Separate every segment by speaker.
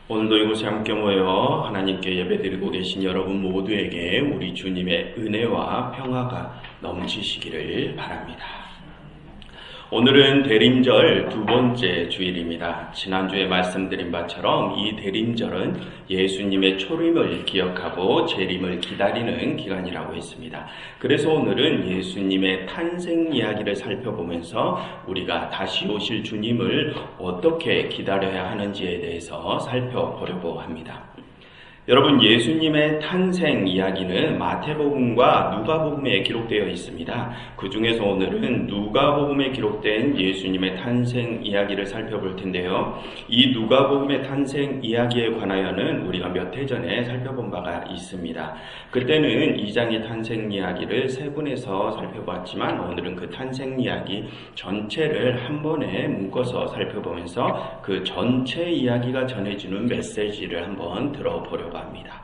Speaker 1: 오늘도 이곳에 함께 모여 하나님께 예배드리고 계신 여러분 모두에게 우리 주님의 은혜와 평화가 넘치시기를 바랍니다. 오늘은 대림절 두 번째 주일입니다. 지난주에 말씀드린 바처럼 이 대림절은 예수님의 초림을 기억하고 재림을 기다리는 기간이라고 했습니다. 그래서 오늘은 예수님의 탄생 이야기를 살펴보면서 우리가 다시 오실 주님을 어떻게 기다려야 하는지에 대해서 살펴보려고 합니다. 여러분, 예수님의 탄생 이야기는 마태복음과 누가복음에 기록되어 있습니다. 그 중에서 오늘은 누가복음에 기록된 예수님의 탄생 이야기를 살펴볼 텐데요. 이 누가복음의 탄생 이야기에 관하여는 우리가 몇 해 전에 살펴본 바가 있습니다. 그때는 2장의 탄생 이야기를 세 분에서 살펴봤지만 오늘은 그 탄생 이야기 전체를 한 번에 묶어서 살펴보면서 그 전체 이야기가 전해주는 메시지를 한번 들어보려고 합니다.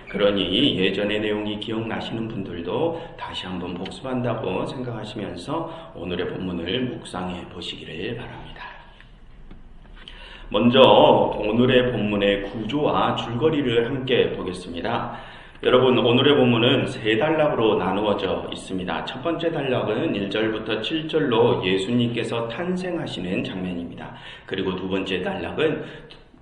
Speaker 1: 그러니 예전의 내용이 기억나시는 분들도 다시 한번 복습한다고 생각하시면서 오늘의 본문을 묵상해 보시기를 바랍니다. 먼저 오늘의 본문의 구조와 줄거리를 함께 보겠습니다. 여러분, 오늘의 본문은 세 단락으로 나누어져 있습니다. 첫 번째 단락은 1절부터 7절로 예수님께서 탄생하시는 장면입니다. 그리고 두 번째 단락은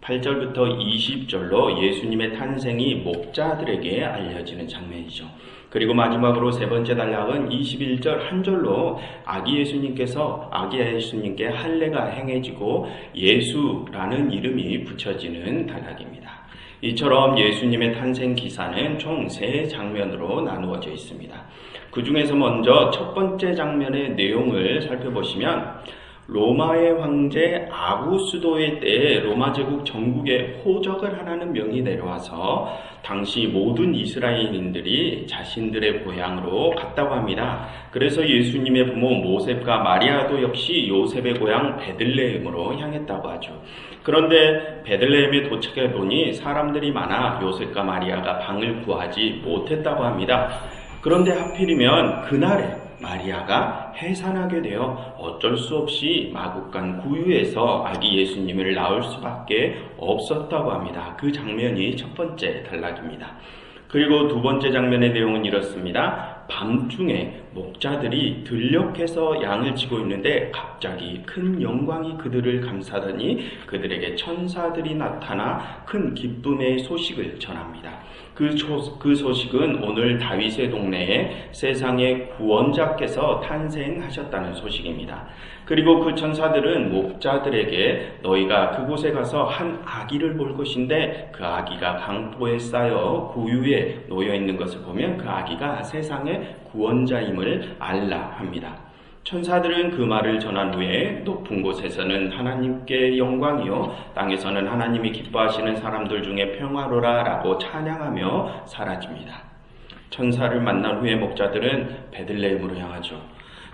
Speaker 1: 8절부터 20절로 예수님의 탄생이 목자들에게 알려지는 장면이죠. 그리고 마지막으로 세 번째 단락은 21절 한 절로 아기 예수님께 할례가 행해지고 예수라는 이름이 붙여지는 단락입니다. 이처럼 예수님의 탄생 기사는 총 세 장면으로 나누어져 있습니다. 그 중에서 먼저 첫 번째 장면의 내용을 살펴보시면 로마의 황제 아구스도의 때에 로마 제국 전국에 호적을 하라는 명이 내려와서 당시 모든 이스라엘인들이 자신들의 고향으로 갔다고 합니다. 그래서 예수님의 부모 모셉과 마리아도 역시 요셉의 고향 베들레헴으로 향했다고 하죠. 그런데 베들레헴에 도착해 보니 사람들이 많아 요셉과 마리아가 방을 구하지 못했다고 합니다. 그런데 하필이면 그날에 마리아가 해산하게 되어 어쩔 수 없이 마국간 구유에서 아기 예수님을 낳을 수밖에 없었다고 합니다. 그 장면이 첫 번째 단락입니다. 그리고 두 번째 장면의 내용은 이렇습니다. 밤중에 목자들이 들녘에서 양을 치고 있는데 갑자기 큰 영광이 그들을 감싸더니 그들에게 천사들이 나타나 큰 기쁨의 소식을 전합니다. 그 소식은 오늘 다윗의 동네에 세상의 구원자께서 탄생하셨다는 소식입니다. 그리고 그 천사들은 목자들에게 너희가 그곳에 가서 한 아기를 볼 것인데 그 아기가 강보에 쌓여 구유에 놓여 있는 것을 보면 그 아기가 세상의 구원자임을 알라 합니다. 천사들은 그 말을 전한 후에 높은 곳에서는 하나님께 영광이요 땅에서는 하나님이 기뻐하시는 사람들 중에 평화로라 라고 찬양하며 사라집니다. 천사를 만난 후에 목자들은 베들레헴으로 향하죠.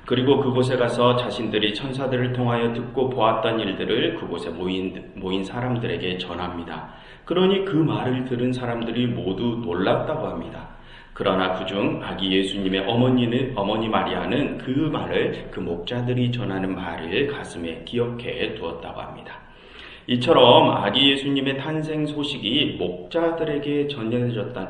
Speaker 1: 그리고 그곳에 가서 자신들이 천사들을 통하여 듣고 보았던 일들을 그곳에 모인 사람들에게 전합니다. 그러니 그 말을 들은 사람들이 모두 놀랐다고 합니다. 그러나 그중 아기 예수님의 어머니 마리아는 그 말을 그 목자들이 전하는 말을 가슴에 기억해 두었다고 합니다. 이처럼 아기 예수님의 탄생 소식이 목자들에게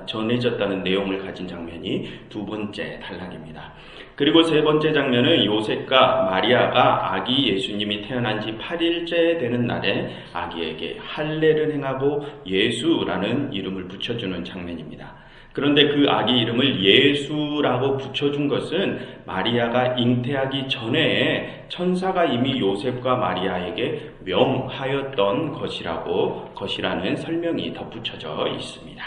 Speaker 1: 전해졌다는 내용을 가진 장면이 두 번째 단락입니다. 그리고 세 번째 장면은 요셉과 마리아가 아기 예수님이 태어난 지 8일째 되는 날에 아기에게 할례를 행하고 예수라는 이름을 붙여주는 장면입니다. 그런데 그 아기 이름을 예수라고 붙여준 것은 마리아가 잉태하기 전에 천사가 이미 요셉과 마리아에게 명하였던 것이라는 설명이 덧붙여져 있습니다.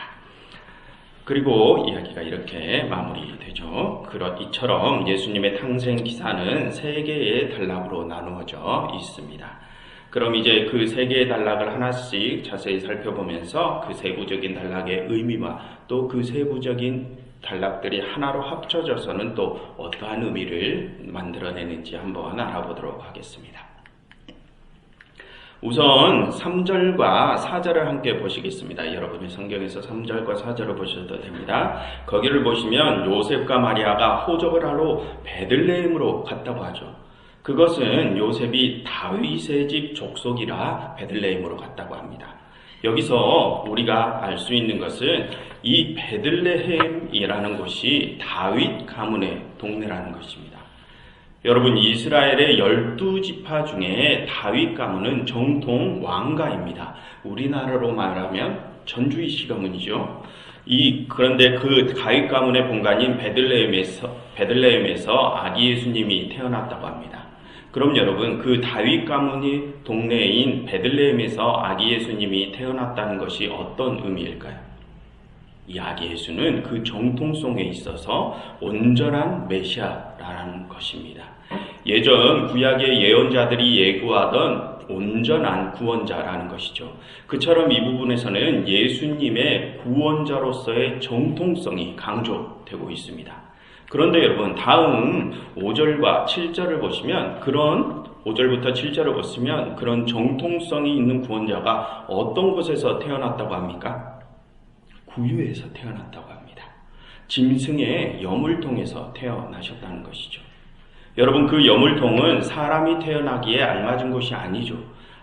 Speaker 1: 그리고 이야기가 이렇게 마무리되죠. 이처럼 예수님의 탄생 기사는 세 개의 단락으로 나누어져 있습니다. 그럼 이제 그 세 개의 단락을 하나씩 자세히 살펴보면서 그 세부적인 단락의 의미와 또 그 세부적인 단락들이 하나로 합쳐져서는 또 어떠한 의미를 만들어내는지 한번 알아보도록 하겠습니다. 우선 3절과 4절을 함께 보시겠습니다. 여러분의 성경에서 3절과 4절을 보셔도 됩니다. 거기를 보시면 요셉과 마리아가 호적을 하러 베들레헴으로 갔다고 하죠. 그것은 요셉이 다윗의 집 족속이라 베들레헴으로 갔다고 합니다. 여기서 우리가 알 수 있는 것은 이 베들레헴이라는 곳이 다윗 가문의 동네라는 것입니다. 여러분, 이스라엘의 12지파 중에 다윗 가문은 정통 왕가입니다. 우리나라로 말하면 전주이시 가문이죠. 그런데 그 다윗 가문의 본관인 베들레헴에서 아기 예수님이 태어났다고 합니다. 그럼 여러분, 그 다윗 가문의 동네인 베들레헴에서 아기 예수님이 태어났다는 것이 어떤 의미일까요? 이 아기 예수는 그 정통성에 있어서 온전한 메시아라는 것입니다. 예전 구약의 예언자들이 예고하던 온전한 구원자라는 것이죠. 그처럼 이 부분에서는 예수님의 구원자로서의 정통성이 강조되고 있습니다. 그런데 여러분, 다음 5절과 7절을 보시면 5절부터 7절을 보시면 그런 정통성이 있는 구원자가 어떤 곳에서 태어났다고 합니까? 구유에서 태어났다고 합니다. 짐승의 염을 통해서 태어나셨다는 것이죠. 여러분, 그 염을통은 사람이 태어나기에 알맞은 곳이 아니죠.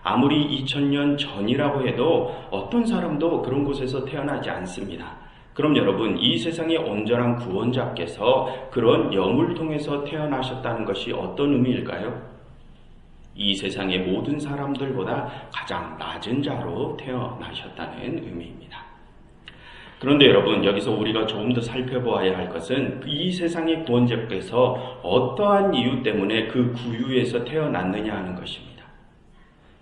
Speaker 1: 아무리 2000년 전이라고 해도 어떤 사람도 그런 곳에서 태어나지 않습니다. 그럼 여러분, 이 세상의 온전한 구원자께서 그런 염을통에서 태어나셨다는 것이 어떤 의미일까요? 이 세상의 모든 사람들보다 가장 낮은 자로 태어나셨다는 의미입니다. 그런데 여러분, 여기서 우리가 조금 더 살펴보아야 할 것은 이 세상의 구원자께서 어떠한 이유 때문에 그 구유에서 태어났느냐 하는 것입니다.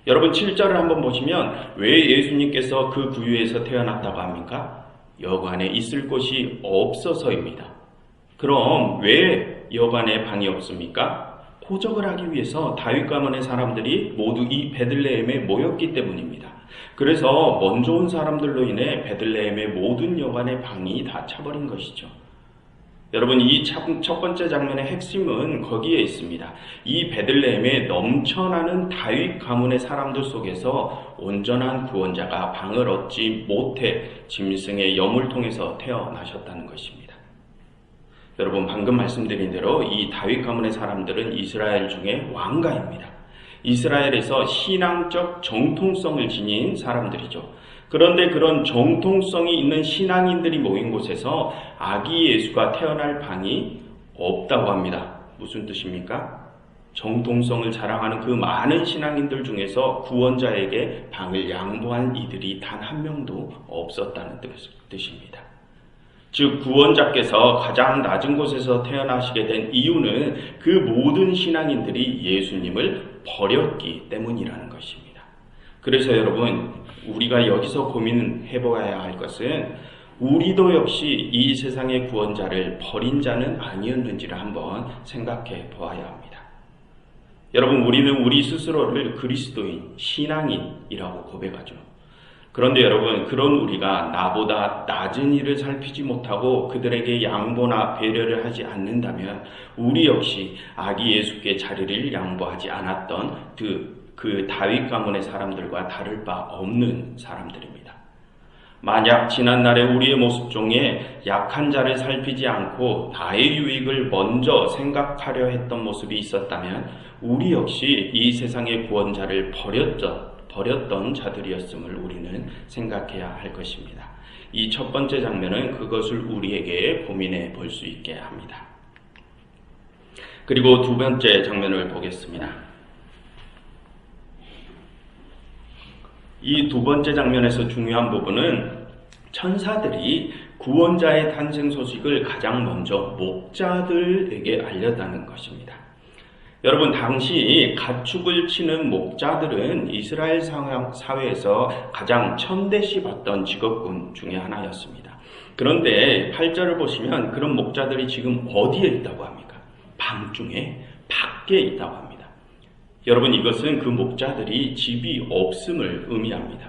Speaker 1: 여러분, 7절을 한번 보시면 왜 예수님께서 그 구유에서 태어났다고 합니까? 여관에 있을 곳이 없어서입니다. 그럼 왜 여관에 방이 없습니까? 호적을 하기 위해서 다윗 가문의 사람들이 모두 이 베들레헴에 모였기 때문입니다. 그래서 먼저 온 사람들로 인해 베들레헴의 모든 여관의 방이 다 차버린 것이죠. 여러분, 이 첫 번째 장면의 핵심은 거기에 있습니다. 이 베들레헴에 넘쳐나는 다윗 가문의 사람들 속에서 온전한 구원자가 방을 얻지 못해 짐승의 염을 통해서 태어나셨다는 것입니다. 여러분, 방금 말씀드린 대로 이 다윗 가문의 사람들은 이스라엘 중에 왕가입니다. 이스라엘에서 신앙적 정통성을 지닌 사람들이죠. 그런데 그런 정통성이 있는 신앙인들이 모인 곳에서 아기 예수가 태어날 방이 없다고 합니다. 무슨 뜻입니까? 정통성을 자랑하는 그 많은 신앙인들 중에서 구원자에게 방을 양보한 이들이 단 한 명도 없었다는 뜻입니다. 즉, 구원자께서 가장 낮은 곳에서 태어나시게 된 이유는 그 모든 신앙인들이 예수님을 버렸기 때문이라는 것입니다. 그래서 여러분, 우리가 여기서 고민해보아야 할 것은 우리도 역시 이 세상의 구원자를 버린 자는 아니었는지를 한번 생각해 보아야 합니다. 여러분, 우리는 우리 스스로를 그리스도인, 신앙인이라고 고백하죠. 그런데 여러분, 그런 우리가 나보다 낮은 일을 살피지 못하고 그들에게 양보나 배려를 하지 않는다면 우리 역시 아기 예수께 자리를 양보하지 않았던 그 다윗 가문의 사람들과 다를 바 없는 사람들입니다. 만약 지난날의 우리의 모습 중에 약한 자를 살피지 않고 나의 유익을 먼저 생각하려 했던 모습이 있었다면 우리 역시 이 세상의 구원자를 버렸던 자들이었음을 우리는 생각해야 할 것입니다. 이 첫 번째 장면은 그것을 우리에게 고민해 볼 수 있게 합니다. 그리고 두 번째 장면을 보겠습니다. 이 두 번째 장면에서 중요한 부분은 천사들이 구원자의 탄생 소식을 가장 먼저 목자들에게 알렸다는 것입니다. 여러분, 당시 가축을 치는 목자들은 이스라엘 사회에서 가장 천대시 받던 직업군 중에 하나였습니다. 그런데 8절을 보시면 그런 목자들이 지금 어디에 있다고 합니까? 밤중에 밖에 있다고 합니다. 여러분, 이것은 그 목자들이 집이 없음을 의미합니다.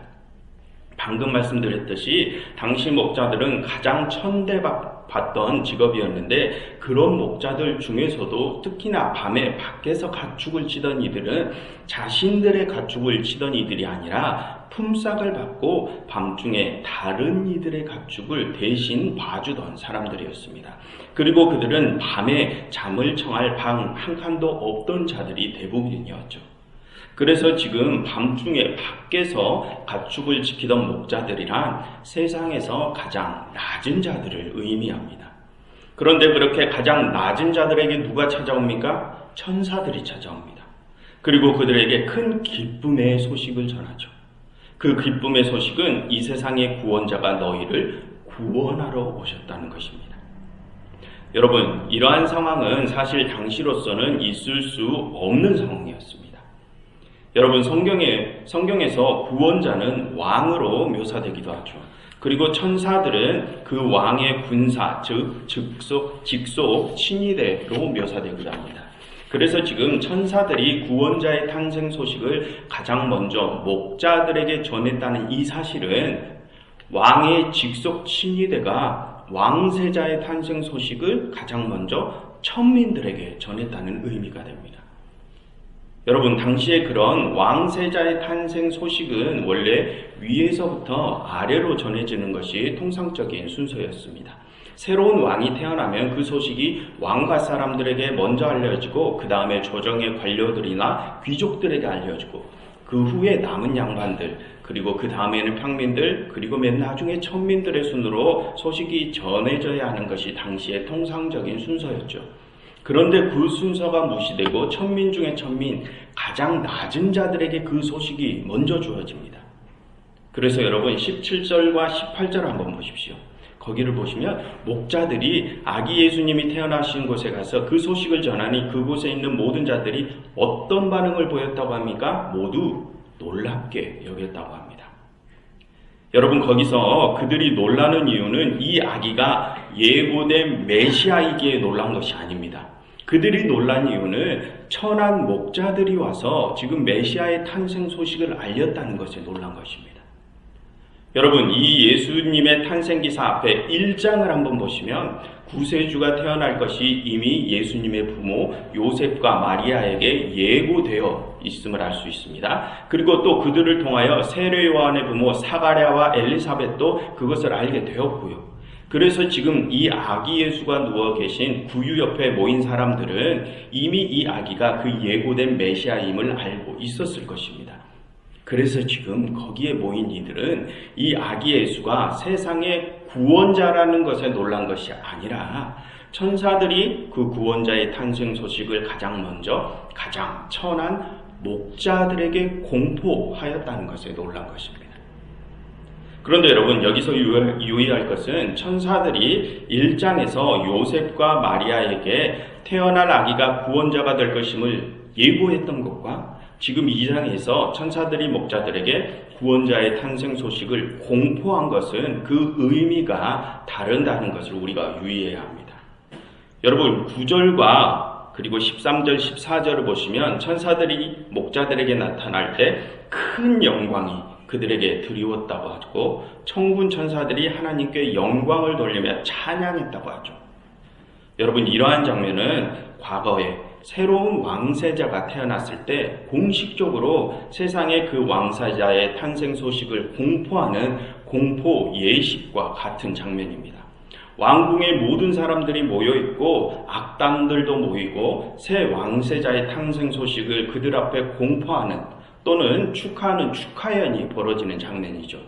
Speaker 1: 방금 말씀드렸듯이 당시 목자들은 가장 천대받던 직업이었는데 그런 목자들 중에서도 특히나 밤에 밖에서 가축을 치던 이들은 자신들의 가축을 치던 이들이 아니라 품삯을 받고 밤중에 다른 이들의 가축을 대신 봐주던 사람들이었습니다. 그리고 그들은 밤에 잠을 청할 방 한 칸도 없던 자들이 대부분이었죠. 그래서 지금 밤중에 밖에서 가축을 지키던 목자들이란 세상에서 가장 낮은 자들을 의미합니다. 그런데 그렇게 가장 낮은 자들에게 누가 찾아옵니까? 천사들이 찾아옵니다. 그리고 그들에게 큰 기쁨의 소식을 전하죠. 그 기쁨의 소식은 이 세상의 구원자가 너희를 구원하러 오셨다는 것입니다. 여러분, 이러한 상황은 사실 당시로서는 있을 수 없는 상황이었습니다. 여러분, 성경에서 구원자는 왕으로 묘사되기도 하죠. 그리고 천사들은 그 왕의 군사, 즉 직속 친위대로 묘사되기도 합니다. 그래서 지금 천사들이 구원자의 탄생 소식을 가장 먼저 목자들에게 전했다는 이 사실은 왕의 직속 친위대가 왕세자의 탄생 소식을 가장 먼저 천민들에게 전했다는 의미가 됩니다. 여러분, 당시에 그런 왕세자의 탄생 소식은 원래 위에서부터 아래로 전해지는 것이 통상적인 순서였습니다. 새로운 왕이 태어나면 그 소식이 왕과 사람들에게 먼저 알려지고 그 다음에 조정의 관료들이나 귀족들에게 알려지고 그 후에 남은 양반들, 그리고 그 다음에는 평민들, 그리고 맨 나중에 천민들의 순으로 소식이 전해져야 하는 것이 당시의 통상적인 순서였죠. 그런데 그 순서가 무시되고 천민 중에 천민, 가장 낮은 자들에게 그 소식이 먼저 주어집니다. 그래서 여러분 17절과 18절 한번 보십시오. 거기를 보시면 목자들이 아기 예수님이 태어나신 곳에 가서 그 소식을 전하니 그곳에 있는 모든 자들이 어떤 반응을 보였다고 합니까? 모두 놀랍게 여겼다고 합니다. 여러분, 거기서 그들이 놀라는 이유는 이 아기가 예고된 메시아이기에 놀란 것이 아닙니다. 그들이 놀란 이유는 천한 목자들이 와서 지금 메시아의 탄생 소식을 알렸다는 것에 놀란 것입니다. 여러분, 이 예수님의 탄생기사 앞에 1장을 한번 보시면 구세주가 태어날 것이 이미 예수님의 부모 요셉과 마리아에게 예고되어 있음을 알 수 있습니다. 그리고 또 그들을 통하여 세례 요한의 부모 사가랴와 엘리사벳도 그것을 알게 되었고요. 그래서 지금 이 아기 예수가 누워 계신 구유 옆에 모인 사람들은 이미 이 아기가 그 예고된 메시아임을 알고 있었을 것입니다. 그래서 지금 거기에 모인 이들은 이 아기 예수가 세상의 구원자라는 것에 놀란 것이 아니라 천사들이 그 구원자의 탄생 소식을 가장 먼저 가장 천한 목자들에게 공포하였다는 것에 놀란 것입니다. 그런데 여러분, 여기서 유의할 것은 천사들이 1장에서 요셉과 마리아에게 태어날 아기가 구원자가 될 것임을 예고했던 것과 지금 2장에서 천사들이 목자들에게 구원자의 탄생 소식을 공포한 것은 그 의미가 다르다는 것을 우리가 유의해야 합니다. 여러분, 9절과 그리고 13절, 14절을 보시면 천사들이 목자들에게 나타날 때 큰 영광이 그들에게 드리웠다고 하고 천군 천사들이 하나님께 영광을 돌리며 찬양했다고 하죠. 여러분, 이러한 장면은 과거에 새로운 왕세자가 태어났을 때 공식적으로 세상의 그 왕세자의 탄생 소식을 공포하는 공포 예식과 같은 장면입니다. 왕궁의 모든 사람들이 모여있고 악당들도 모이고 새 왕세자의 탄생 소식을 그들 앞에 공포하는 또는 축하하는 축하연이 벌어지는 장면이죠.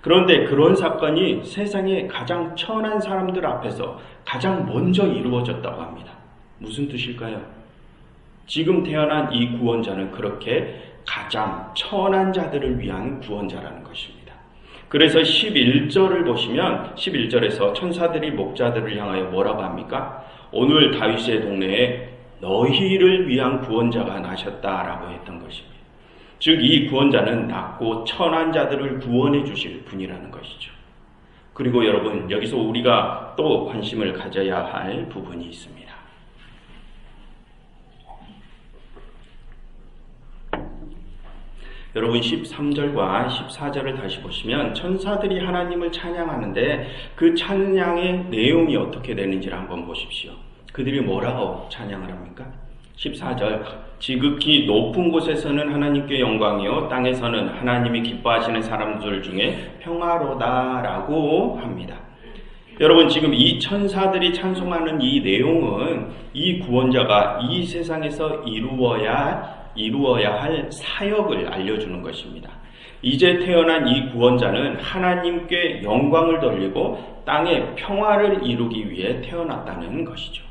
Speaker 1: 그런데 그런 사건이 세상의 가장 천한 사람들 앞에서 가장 먼저 이루어졌다고 합니다. 무슨 뜻일까요? 지금 태어난 이 구원자는 그렇게 가장 천한 자들을 위한 구원자라는 것입니다. 그래서 11절을 보시면 11절에서 천사들이 목자들을 향하여 뭐라고 합니까? 오늘 다윗의 동네에 너희를 위한 구원자가 나셨다라고 했던 것입니다. 즉 이 구원자는 낮고 천한 자들을 구원해 주실 분이라는 것이죠. 그리고 여러분, 여기서 우리가 또 관심을 가져야 할 부분이 있습니다. 여러분, 13절과 14절을 다시 보시면 천사들이 하나님을 찬양하는데 그 찬양의 내용이 어떻게 되는지를 한번 보십시오. 그들이 뭐라고 찬양을 합니까? 14절, 지극히 높은 곳에서는 하나님께 영광이요 땅에서는 하나님이 기뻐하시는 사람들 중에 평화로다라고 합니다. 여러분, 지금 이 천사들이 찬송하는 이 내용은 이 구원자가 이 세상에서 이루어야 이루어야 할 사역을 알려주는 것입니다. 이제 태어난 이 구원자는 하나님께 영광을 돌리고 땅에 평화를 이루기 위해 태어났다는 것이죠.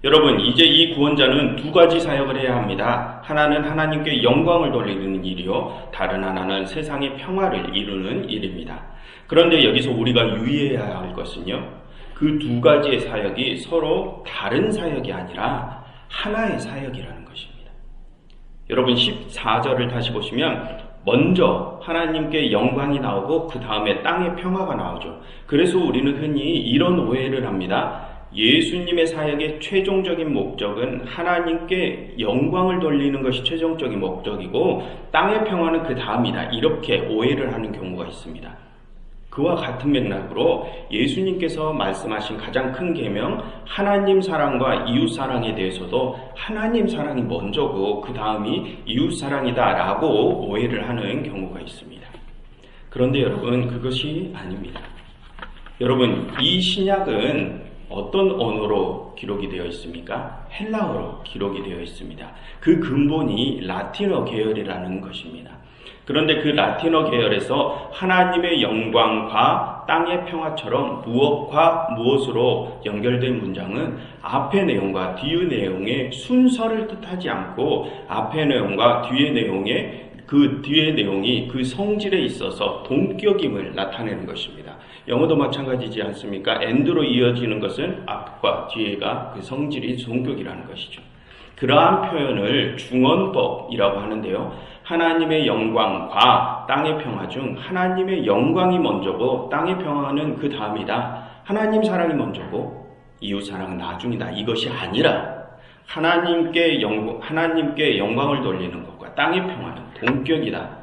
Speaker 1: 여러분, 이제 이 구원자는 두 가지 사역을 해야 합니다. 하나는 하나님께 영광을 돌리는 일이요, 다른 하나는 세상의 평화를 이루는 일입니다. 그런데 여기서 우리가 유의해야 할 것은요, 그 두 가지의 사역이 서로 다른 사역이 아니라 하나의 사역이라는 것입니다. 여러분, 14절을 다시 보시면 먼저 하나님께 영광이 나오고 그 다음에 땅의 평화가 나오죠. 그래서 우리는 흔히 이런 오해를 합니다. 예수님의 사역의 최종적인 목적은 하나님께 영광을 돌리는 것이 최종적인 목적이고 땅의 평화는 그 다음이다, 이렇게 오해를 하는 경우가 있습니다. 그와 같은 맥락으로 예수님께서 말씀하신 가장 큰 계명, 하나님 사랑과 이웃 사랑에 대해서도 하나님 사랑이 먼저고 그 다음이 이웃 사랑이다 라고 오해를 하는 경우가 있습니다. 그런데 여러분, 그것이 아닙니다. 여러분, 이 신약은 어떤 언어로 기록이 되어 있습니까? 헬라어로 기록이 되어 있습니다. 그 근본이 라틴어 계열이라는 것입니다. 그런데 그 라틴어 계열에서 하나님의 영광과 땅의 평화처럼 무엇과 무엇으로 연결된 문장은 앞의 내용과 뒤의 내용의 순서를 뜻하지 않고 앞의 내용과 뒤의 내용이 그 성질에 있어서 동격임을 나타내는 것입니다. 영어도 마찬가지지 않습니까? and로 이어지는 것은 앞과 뒤에가 그 성질이 동격이라는 것이죠. 그러한 표현을 중언법이라고 하는데요. 하나님의 영광과 땅의 평화 중 하나님의 영광이 먼저고 땅의 평화는 그 다음이다. 하나님 사랑이 먼저고 이웃 사랑은 나중이다. 이것이 아니라 하나님께 영광을 돌리는 것과 땅의 평화는 동격이다.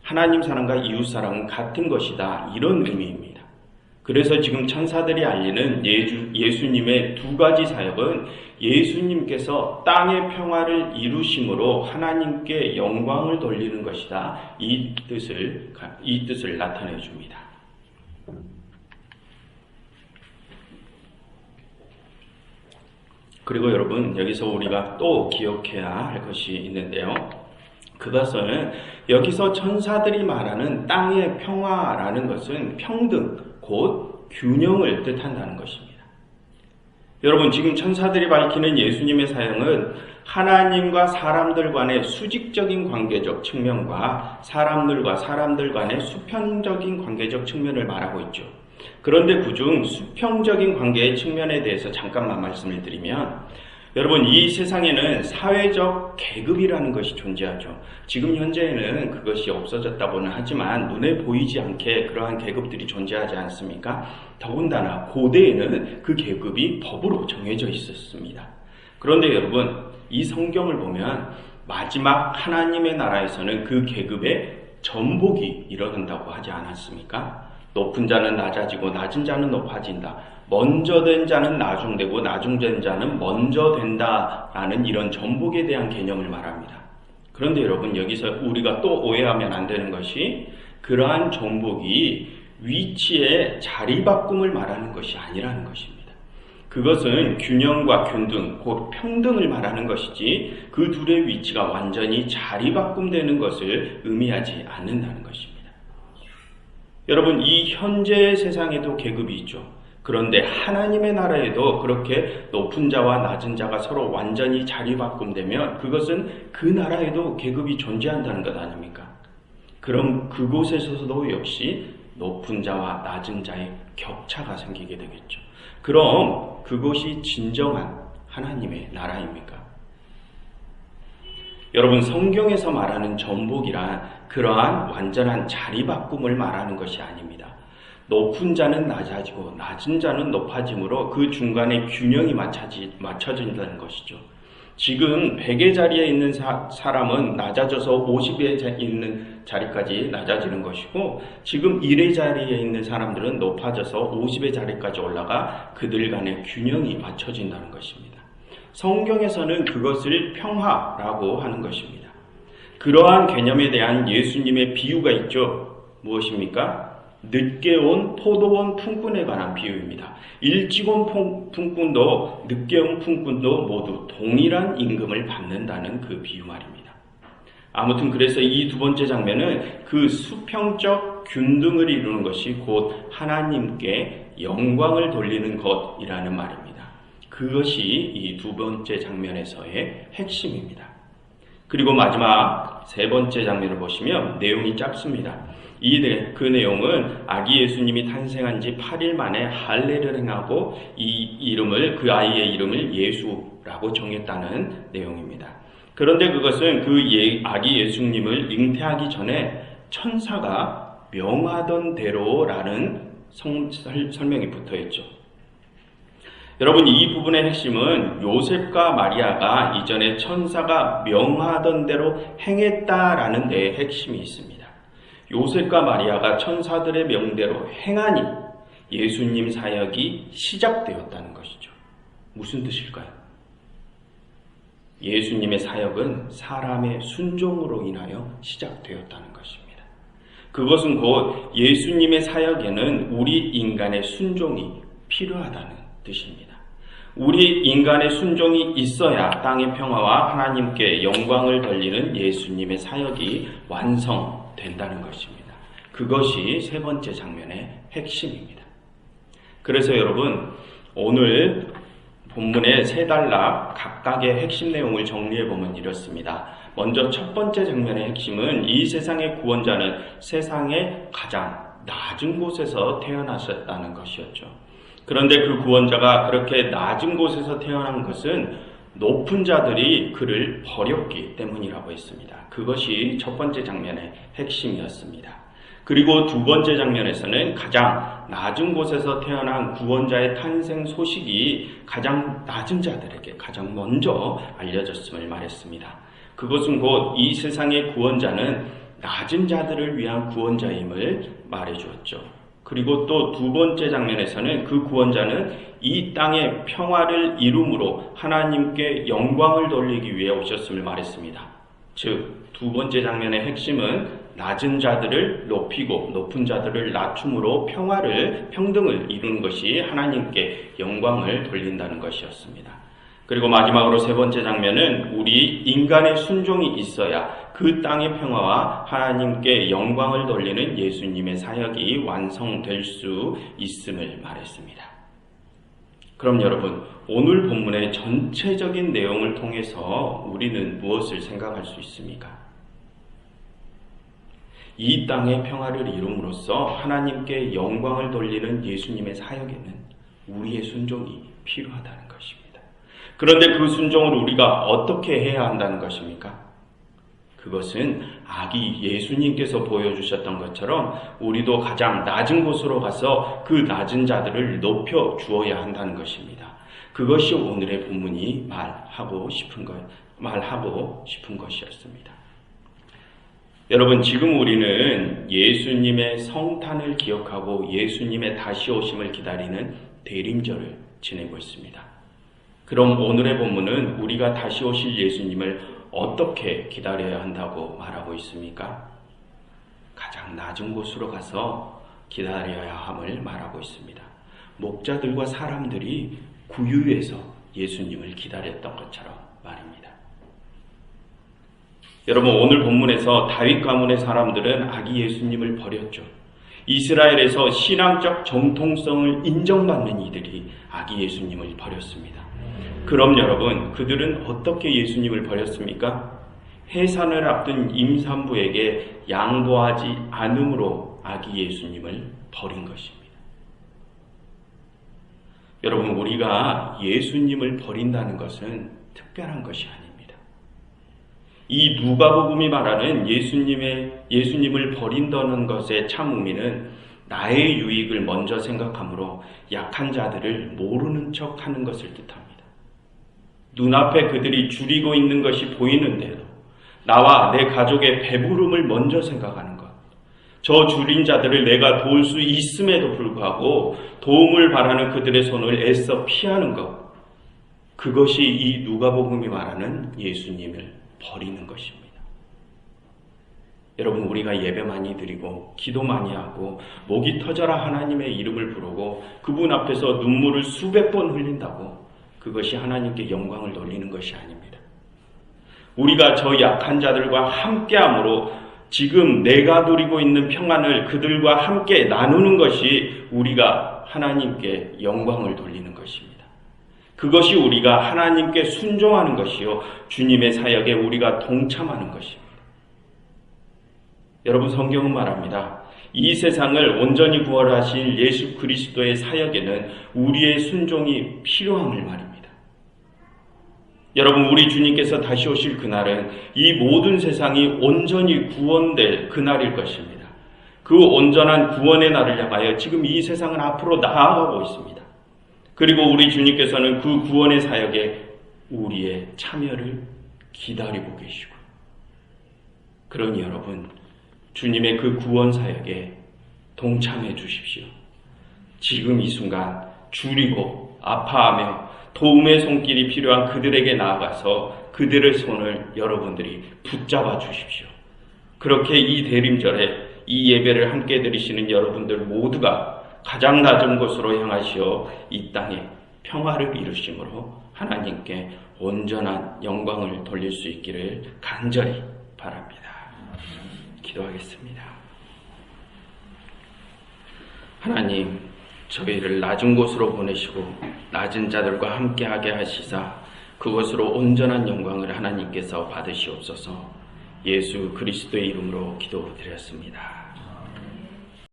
Speaker 1: 하나님 사랑과 이웃 사랑은 같은 것이다. 이런 의미입니다. 그래서 지금 천사들이 알리는 예수님의 두 가지 사역은 예수님께서 땅의 평화를 이루심으로 하나님께 영광을 돌리는 것이다. 이 뜻을 나타내 줍니다. 그리고 여러분, 여기서 우리가 또 기억해야 할 것이 있는데요. 그것은 여기서 천사들이 말하는 땅의 평화라는 것은 평등, 곧 균형을 뜻한다는 것입니다. 여러분, 지금 천사들이 밝히는 예수님의 사역은 하나님과 사람들 간의 수직적인 관계적 측면과 사람들과 사람들 간의 수평적인 관계적 측면을 말하고 있죠. 그런데 그중 수평적인 관계의 측면에 대해서 잠깐만 말씀을 드리면, 여러분, 이 세상에는 사회적 계급이라는 것이 존재하죠. 지금 현재에는 그것이 없어졌다고는 하지만 눈에 보이지 않게 그러한 계급들이 존재하지 않습니까? 더군다나 고대에는 그 계급이 법으로 정해져 있었습니다. 그런데 여러분, 이 성경을 보면 마지막 하나님의 나라에서는 그 계급의 전복이 일어난다고 하지 않았습니까? 높은 자는 낮아지고 낮은 자는 높아진다. 먼저 된 자는 나중되고 나중된 자는 먼저 된다라는 이런 전복에 대한 개념을 말합니다. 그런데 여러분, 여기서 우리가 또 오해하면 안 되는 것이 그러한 전복이 위치의 자리 바꿈을 말하는 것이 아니라는 것입니다. 그것은 균형과 균등, 곧 평등을 말하는 것이지 그 둘의 위치가 완전히 자리 바꿈되는 것을 의미하지 않는다는 것입니다. 여러분, 이 현재 세상에도 계급이 있죠. 그런데 하나님의 나라에도 그렇게 높은 자와 낮은 자가 서로 완전히 자리 바꿈되면 그것은 그 나라에도 계급이 존재한다는 것 아닙니까? 그럼 그곳에서도 역시 높은 자와 낮은 자의 격차가 생기게 되겠죠. 그럼 그것이 진정한 하나님의 나라입니까? 여러분, 성경에서 말하는 전복이란 그러한 완전한 자리 바꿈을 말하는 것이 아닙니다. 높은 자는 낮아지고 낮은 자는 높아짐으로 그 중간에 균형이 맞춰진다는 것이죠. 지금 100의 자리에 있는 사람은 낮아져서 50에 있는 자리까지 낮아지는 것이고, 지금 1의 자리에 있는 사람들은 높아져서 50의 자리까지 올라가 그들 간의 균형이 맞춰진다는 것입니다. 성경에서는 그것을 평화라고 하는 것입니다. 그러한 개념에 대한 예수님의 비유가 있죠. 무엇입니까? 늦게 온 포도원 품꾼에 관한 비유입니다. 일찍 온 품꾼도 늦게 온 품꾼도 모두 동일한 임금을 받는다는 그 비유 말입니다. 아무튼 그래서 이 두 번째 장면은 그 수평적 균등을 이루는 것이 곧 하나님께 영광을 돌리는 것이라는 말입니다. 그것이 이 두 번째 장면에서의 핵심입니다. 그리고 마지막 세 번째 장면을 보시면 내용이 짧습니다. 그 내용은 아기 예수님이 탄생한 지 8일 만에 할례를 행하고 그 아이의 이름을 예수라고 정했다는 내용입니다. 그런데 그것은 아기 예수님을 잉태하기 전에 천사가 명하던 대로라는 설명이 붙어 있죠. 여러분, 이 부분의 핵심은 요셉과 마리아가 이전에 천사가 명하던 대로 행했다라는 데에 핵심이 있습니다. 요셉과 마리아가 천사들의 명대로 행하니 예수님 사역이 시작되었다는 것이죠. 무슨 뜻일까요? 예수님의 사역은 사람의 순종으로 인하여 시작되었다는 것입니다. 그것은 곧 예수님의 사역에는 우리 인간의 순종이 필요하다는 뜻입니다. 우리 인간의 순종이 있어야 땅의 평화와 하나님께 영광을 돌리는 예수님의 사역이 완성된다는 것입니다. 그것이 세 번째 장면의 핵심입니다. 그래서 여러분, 오늘 본문의 세 단락 각각의 핵심 내용을 정리해보면 이렇습니다. 먼저 첫 번째 장면의 핵심은 이 세상의 구원자는 세상의 가장 낮은 곳에서 태어나셨다는 것이었죠. 그런데 그 구원자가 그렇게 낮은 곳에서 태어난 것은 높은 자들이 그를 버렸기 때문이라고 했습니다. 그것이 첫 번째 장면의 핵심이었습니다. 그리고 두 번째 장면에서는 가장 낮은 곳에서 태어난 구원자의 탄생 소식이 가장 낮은 자들에게 가장 먼저 알려졌음을 말했습니다. 그것은 곧 이 세상의 구원자는 낮은 자들을 위한 구원자임을 말해주었죠. 그리고 또 두 번째 장면에서는 그 구원자는 이 땅의 평화를 이룸으로 하나님께 영광을 돌리기 위해 오셨음을 말했습니다. 즉, 두 번째 장면의 핵심은 낮은 자들을 높이고 높은 자들을 낮춤으로 평등을 이루는 것이 하나님께 영광을 돌린다는 것이었습니다. 그리고 마지막으로 세 번째 장면은 우리 인간의 순종이 있어야 그 땅의 평화와 하나님께 영광을 돌리는 예수님의 사역이 완성될 수 있음을 말했습니다. 그럼 여러분, 오늘 본문의 전체적인 내용을 통해서 우리는 무엇을 생각할 수 있습니까? 이 땅의 평화를 이룸으로써 하나님께 영광을 돌리는 예수님의 사역에는 우리의 순종이 필요하다는 것입니다. 그런데 그 순종을 우리가 어떻게 해야 한다는 것입니까? 그것은 아기 예수님께서 보여주셨던 것처럼 우리도 가장 낮은 곳으로 가서 그 낮은 자들을 높여 주어야 한다는 것입니다. 그것이 오늘의 본문이 말하고 싶은 것이었습니다. 여러분, 지금 우리는 예수님의 성탄을 기억하고 예수님의 다시 오심을 기다리는 대림절을 지내고 있습니다. 그럼 오늘의 본문은 우리가 다시 오실 예수님을 어떻게 기다려야 한다고 말하고 있습니까? 가장 낮은 곳으로 가서 기다려야 함을 말하고 있습니다. 목자들과 사람들이 구유에서 예수님을 기다렸던 것처럼 말입니다. 여러분, 오늘 본문에서 다윗 가문의 사람들은 아기 예수님을 버렸죠. 이스라엘에서 신앙적 정통성을 인정받는 이들이 아기 예수님을 버렸습니다. 그럼 여러분, 그들은 어떻게 예수님을 버렸습니까? 해산을 앞둔 임산부에게 양보하지 않음으로 아기 예수님을 버린 것입니다. 여러분, 우리가 예수님을 버린다는 것은 특별한 것이 아닙니다. 이 누가복음이 말하는 예수님을 버린다는 것의 참 의미는 나의 유익을 먼저 생각하므로 약한 자들을 모르는 척하는 것을 뜻합니다. 눈앞에 그들이 줄이고 있는 것이 보이는데도 나와 내 가족의 배부름을 먼저 생각하는 것, 저 줄인 자들을 내가 도울 수 있음에도 불구하고 도움을 바라는 그들의 손을 애써 피하는 것, 그것이 이 누가복음이 말하는 예수님을 버리는 것입니다. 여러분, 우리가 예배 많이 드리고 기도 많이 하고 목이 터져라 하나님의 이름을 부르고 그분 앞에서 눈물을 수백 번 흘린다고 그것이 하나님께 영광을 돌리는 것이 아닙니다. 우리가 저 약한 자들과 함께함으로 지금 내가 누리고 있는 평안을 그들과 함께 나누는 것이 우리가 하나님께 영광을 돌리는 것입니다. 그것이 우리가 하나님께 순종하는 것이요 주님의 사역에 우리가 동참하는 것입니다. 여러분, 성경은 말합니다. 이 세상을 온전히 구원하신 예수 그리스도의 사역에는 우리의 순종이 필요함을 말입니다. 여러분, 우리 주님께서 다시 오실 그날은 이 모든 세상이 온전히 구원될 그날일 것입니다. 그 온전한 구원의 날을 향하여 지금 이 세상은 앞으로 나아가고 있습니다. 그리고 우리 주님께서는 그 구원의 사역에 우리의 참여를 기다리고 계시고, 그러니 여러분, 주님의 그 구원 사역에 동참해 주십시오. 지금 이 순간 줄이고 아파하며 도움의 손길이 필요한 그들에게 나아가서 그들의 손을 여러분들이 붙잡아 주십시오. 그렇게 이 대림절에 이 예배를 함께 드리시는 여러분들 모두가 가장 낮은 곳으로 향하시어 이 땅에 평화를 이루심으로 하나님께 온전한 영광을 돌릴 수 있기를 간절히 바랍니다. 기도하겠습니다. 하나님, 저희를 낮은 곳으로 보내시고 낮은 자들과 함께하게 하시사 그것으로 온전한 영광을 하나님께서 받으시옵소서. 예수 그리스도의 이름으로 기도드렸습니다.